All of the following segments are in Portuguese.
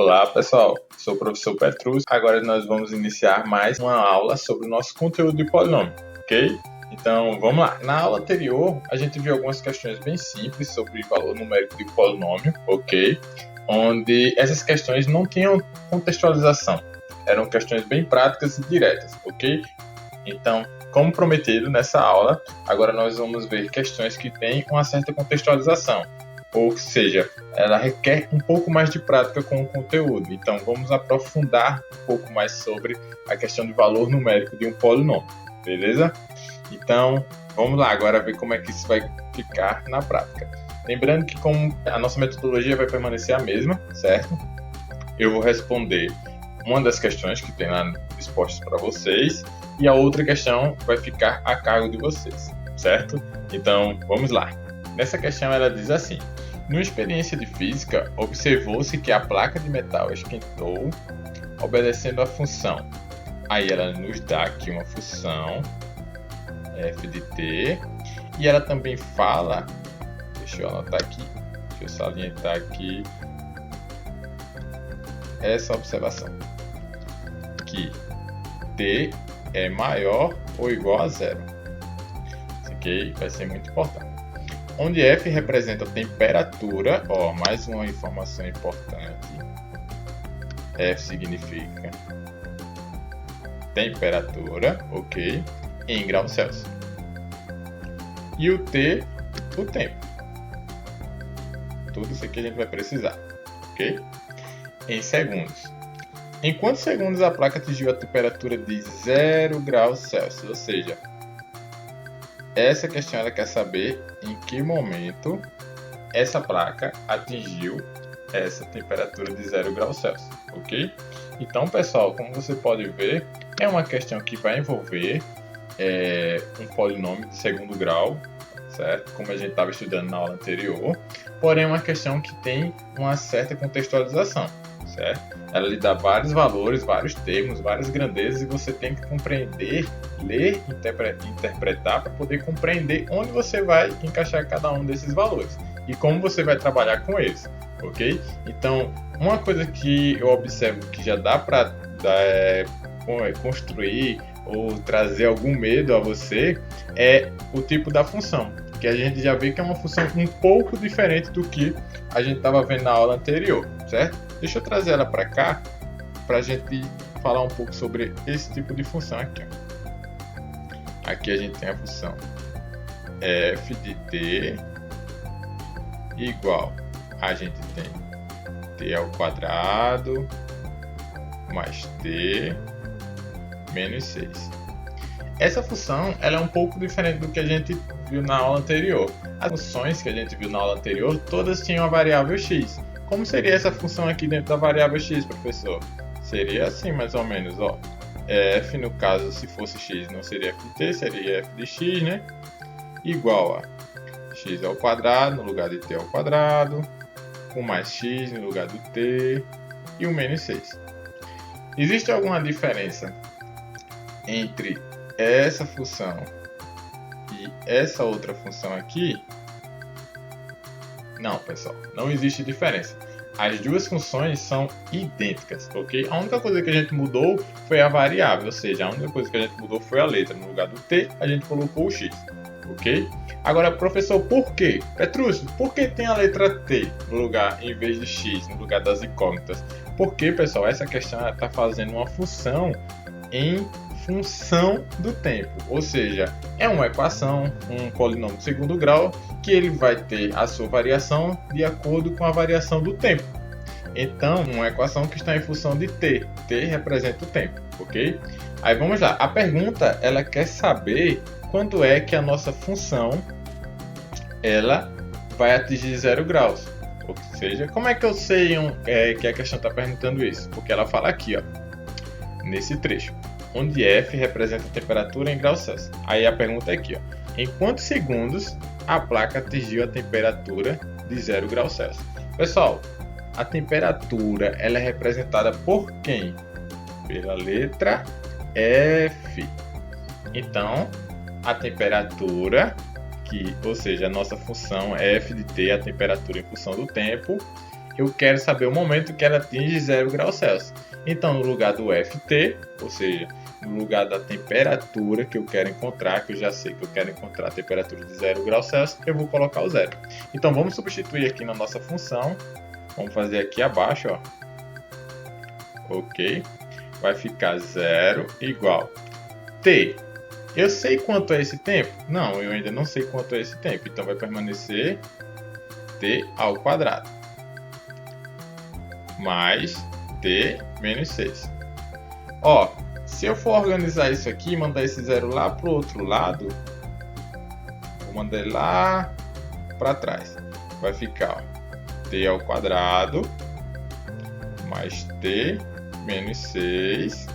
Olá pessoal, sou o professor Petrus. Agora nós vamos iniciar mais uma aula sobre o nosso conteúdo de polinômio, ok? Então vamos lá. Na aula anterior a gente viu algumas questões bem simples sobre o valor numérico de polinômio, ok? Onde essas questões não tinham contextualização, eram questões bem práticas e diretas, ok? Então, como prometido nessa aula, agora nós vamos ver questões que têm uma certa contextualização. Ou seja, ela requer um pouco mais de prática com o conteúdo. Então, vamos aprofundar um pouco mais sobre a questão de valor numérico de um polinômio, beleza? Então, vamos lá agora ver como é que isso vai ficar na prática. Lembrando que como a nossa metodologia vai permanecer a mesma, certo? Eu vou responder uma das questões que tem lá expostas para vocês e a outra questão vai ficar a cargo de vocês, certo? Então, vamos lá. Nessa questão ela diz assim: numa experiência de física, observou-se que a placa de metal esquentou obedecendo a função. Aí ela nos dá aqui uma função f de t e ela também fala, deixa eu anotar aqui, deixa eu salientar aqui essa observação, que t é maior ou igual a zero. Isso aqui vai ser muito importante. Onde F representa a temperatura, mais uma informação importante. F significa temperatura, ok? Em graus Celsius. E o T, o tempo. Tudo isso aqui a gente vai precisar, ok? Em segundos. Em quantos segundos a placa atingiu a temperatura de 0 graus Celsius? Ou seja, essa questão ela quer saber em que momento essa placa atingiu essa temperatura de 0 graus Celsius, ok? Então, pessoal, como você pode ver, é uma questão que vai envolver um polinômio de segundo grau, certo? Como a gente estava estudando na aula anterior, porém é uma questão que tem uma certa contextualização, certo? Ela lhe dá vários valores, vários termos, várias grandezas e você tem que compreender, ler, interpretar para poder compreender onde você vai encaixar cada um desses valores e como você vai trabalhar com eles, ok? Então, uma coisa que eu observo que já dá para construir ou trazer algum medo a você é o tipo da função, que a gente já vê que é uma função um pouco diferente do que a gente estava vendo na aula anterior, certo? Deixa eu trazer ela para cá, para a gente falar um pouco sobre esse tipo de função aqui. Aqui a gente tem a função f de t igual, a gente tem t ao quadrado mais t menos 6. Essa função ela é um pouco diferente do que a gente viu na aula anterior. As funções que a gente viu na aula anterior, todas tinham a variável x. Como seria essa função aqui dentro da variável x, professor? Seria assim, mais ou menos, f, no caso, se fosse x, não seria f de t, seria f de x, né? Igual a x ao quadrado, no lugar de t ao quadrado, com mais x no lugar do t, e o menos 6. Existe alguma diferença entre essa função e essa outra função aqui? Não, pessoal, não existe diferença. As duas funções são idênticas, ok? A única coisa que a gente mudou foi a variável, ou seja, a única coisa que a gente mudou foi a letra. No lugar do t, a gente colocou o x, ok? Agora, professor, por quê? Petrus, por que tem a letra t no lugar, em vez de x, no lugar das incógnitas? Porque, pessoal, essa questão está fazendo uma função em função do tempo, ou seja, é uma equação, um polinômio de segundo grau, que ele vai ter a sua variação de acordo com a variação do tempo. Então, uma equação que está em função de t, t representa o tempo, ok? Aí vamos lá, a pergunta ela quer saber quando é que a nossa função ela vai atingir 0 graus, ou seja, como é que eu sei que a questão está perguntando isso? Porque ela fala aqui, nesse trecho, onde F representa a temperatura em graus Celsius. Aí a pergunta é aqui, em quantos segundos a placa atingiu a temperatura de 0 graus Celsius? Pessoal, a temperatura ela é representada por quem? Pela letra F. Então, a temperatura, ou seja, a nossa função f de t, a temperatura em função do tempo, eu quero saber o momento que ela atinge 0 graus Celsius. Então, no lugar do Ft, ou seja, no lugar da temperatura que eu quero encontrar, que eu já sei que eu quero encontrar a temperatura de 0 graus Celsius, eu vou colocar o 0. Então, vamos substituir aqui na nossa função. Vamos fazer aqui abaixo, ó. Ok. Vai ficar 0 igual T. Eu sei quanto é esse tempo? Não, eu ainda não sei quanto é esse tempo. Então, vai permanecer T ao quadrado. Mais T menos 6. Ó, se eu for organizar isso aqui e mandar esse 0 lá para o outro lado, vou mandar ele lá para trás. Vai ficar, ó, T ao quadrado mais T menos 6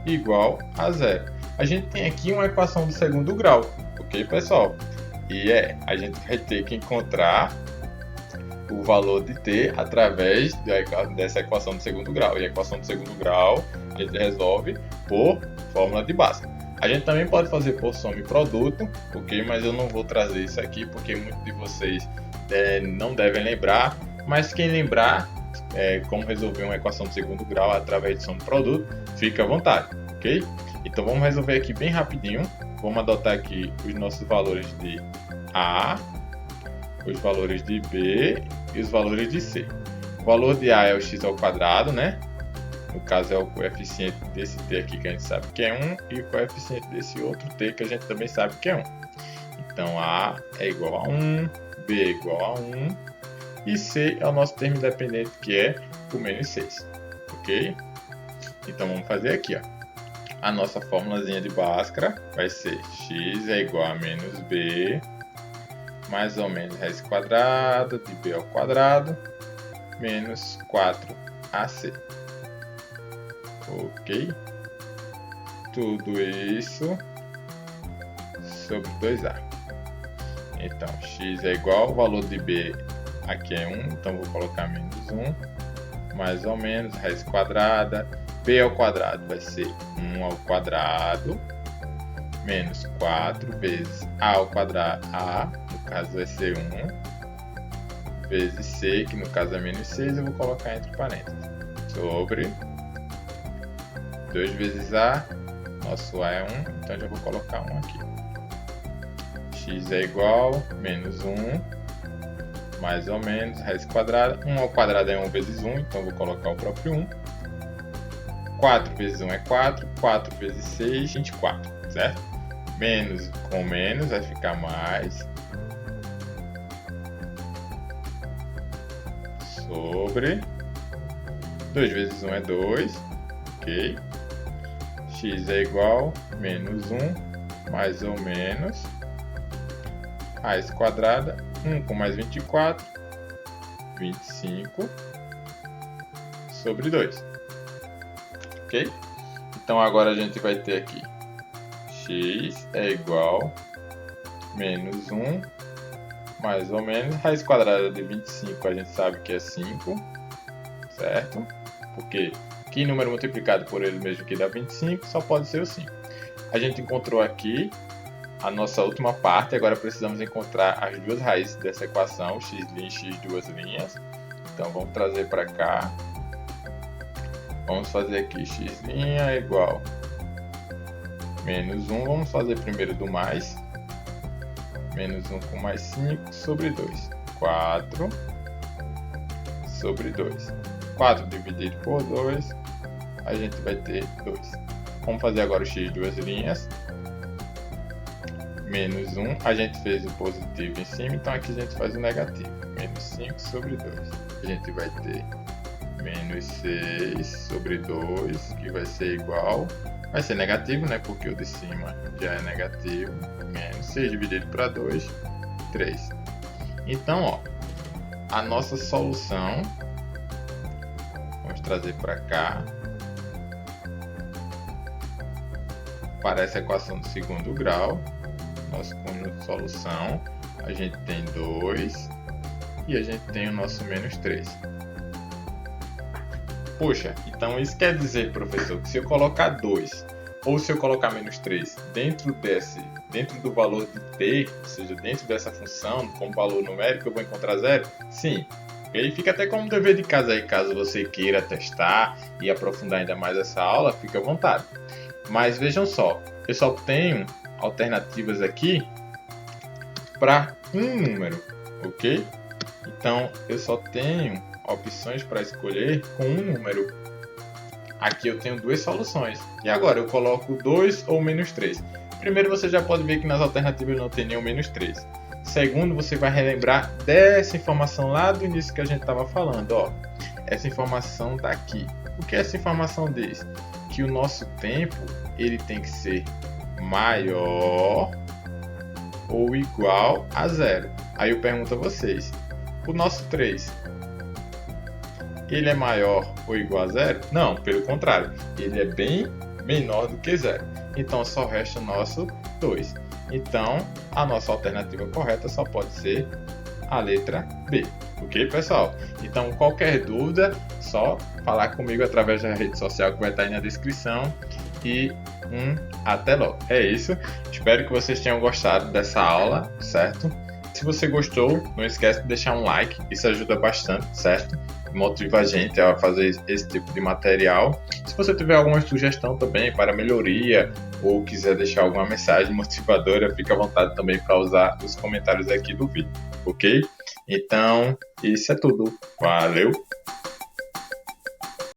igual a 0. A gente tem aqui uma equação do segundo grau, ok, pessoal? E a gente vai ter que encontrar o valor de T através dessa equação do segundo grau. E a equação do segundo grau a gente resolve por fórmula de Bhaskara. A gente também pode fazer por soma e produto, ok? Mas eu não vou trazer isso aqui porque muitos de vocês não devem lembrar. Mas quem lembrar como resolver uma equação do segundo grau através de soma e produto, fica à vontade, ok? Então vamos resolver aqui bem rapidinho. Vamos adotar aqui os nossos valores de A, os valores de B e os valores de C. O valor de A é o x ao quadrado, né? No caso é o coeficiente desse t aqui que a gente sabe que é 1 e o coeficiente desse outro t que a gente também sabe que é 1. Então A é igual a 1, B é igual a 1 e C é o nosso termo independente que é o menos 6. Ok? Então vamos fazer aqui, ó. A nossa fórmulazinha de Bhaskara vai ser x é igual a menos b mais ou menos raiz quadrada de b ao quadrado menos 4ac. Ok? Tudo isso sobre 2a. Então, x é igual, o valor de b aqui é 1, então vou colocar menos 1, mais ou menos raiz quadrada. B ao quadrado vai ser 1 ao quadrado menos 4 vezes A ao quadrado, A, no caso vai ser 1, vezes C, que no caso é menos 6, eu vou colocar entre parênteses, sobre 2 vezes A, nosso A é 1, então já vou colocar 1 aqui. X é igual, menos 1, mais ou menos, raiz quadrada, 1 ao quadrado é 1 vezes 1, então eu vou colocar o próprio 1. 4 vezes 1 é 4, 4 vezes 6, 24, certo? Menos com menos vai ficar mais, sobre 2 vezes 1 é 2, ok? X é igual, menos 1, mais ou menos, raiz quadrada, 1 com mais 24, 25, sobre 2. Ok? Então agora a gente vai ter aqui x é igual menos 1 mais ou menos raiz quadrada de 25 a gente sabe que é 5, certo? Porque que número multiplicado por ele mesmo que dá 25 só pode ser o 5. A gente encontrou aqui a nossa última parte, agora precisamos encontrar as duas raízes dessa equação, x' e x duas linhas. Então vamos trazer para cá. Vamos fazer aqui x' é igual menos 1, vamos fazer primeiro do mais. Menos 1 com mais 5 sobre 2. 4 sobre 2. 4 dividido por 2, a gente vai ter 2. Vamos fazer agora o x duas linhas. Menos 1, a gente fez o positivo em cima, então aqui a gente faz o negativo. Menos 5 sobre 2. A gente vai ter menos 6 sobre 2, que vai ser igual, vai ser negativo, né, porque o de cima já é negativo, menos 6 dividido para 2, 3. Então, ó, a nossa solução, vamos trazer para cá, para essa equação do segundo grau, nosso conjunto de solução, a gente tem 2 e a gente tem o nosso menos 3. Poxa, então isso quer dizer, professor, que se eu colocar 2 ou se eu colocar menos 3 dentro do valor de t, ou seja, dentro dessa função, como valor numérico, eu vou encontrar 0? Sim, ok? Fica até como dever de casa aí, caso você queira testar e aprofundar ainda mais essa aula, fique à vontade. Mas vejam só, eu só tenho alternativas aqui para um número, ok? Então eu só tenho opções para escolher com um número. Aqui eu tenho duas soluções. E agora eu coloco 2 ou menos 3. Primeiro, você já pode ver que nas alternativas não tem nenhum menos 3. Segundo, você vai relembrar dessa informação lá do início que a gente estava falando. Ó, essa informação está aqui. O que essa informação diz? Que o nosso tempo ele tem que ser maior ou igual a 0. Aí eu pergunto a vocês, o nosso 3, ele é maior ou igual a 0? Não, pelo contrário, ele é bem menor do que 0. Então só resta o nosso 2. Então a nossa alternativa correta só pode ser a letra B. Ok, pessoal? Então qualquer dúvida, só falar comigo através da rede social que vai estar aí na descrição. E até logo. É isso. Espero que vocês tenham gostado dessa aula, certo? Se você gostou, não esquece de deixar um like. Isso ajuda bastante, certo? Motiva a gente a fazer esse tipo de material. Se você tiver alguma sugestão também para melhoria ou quiser deixar alguma mensagem motivadora, fique à vontade também para usar os comentários aqui do vídeo, ok? Então, isso é tudo. Valeu!